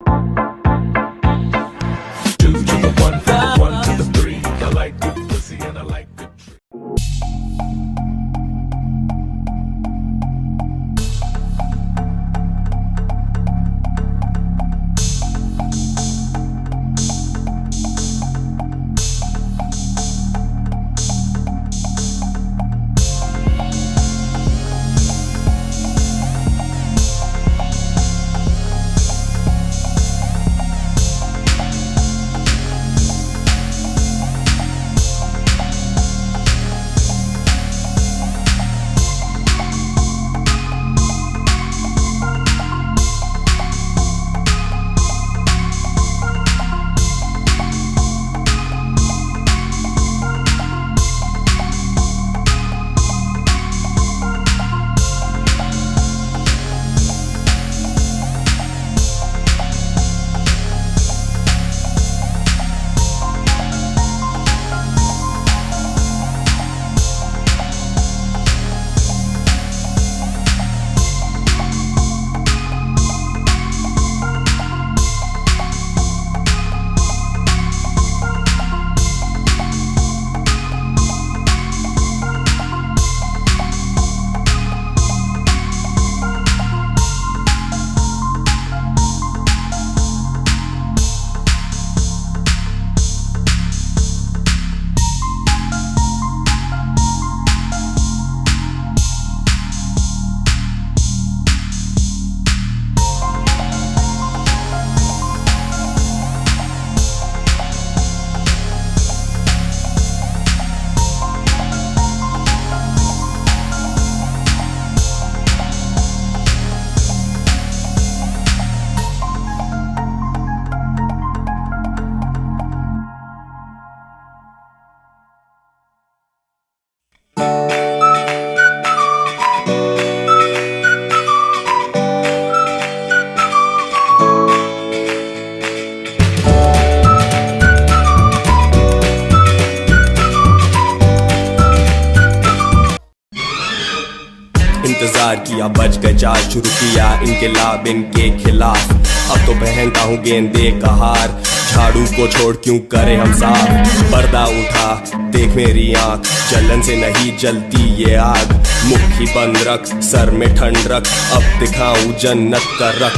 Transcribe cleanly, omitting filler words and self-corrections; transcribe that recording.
Two to the one, from the one to the three. I like good pussy and I like good trees. इंतजार किया बज गए चार, शुरू किया इनकलाब इनके खिलाफ। अब तो पहनता हूँ गेंदे का हार, झाड़ू को छोड़ क्यों करे हम साफ। पर्दा उठा देख मेरी आंख, जलन से नहीं जलती ये आग। मुट्ठी बंद रख सर में ठंड रख, अब दिखाऊं जन्नत का रख।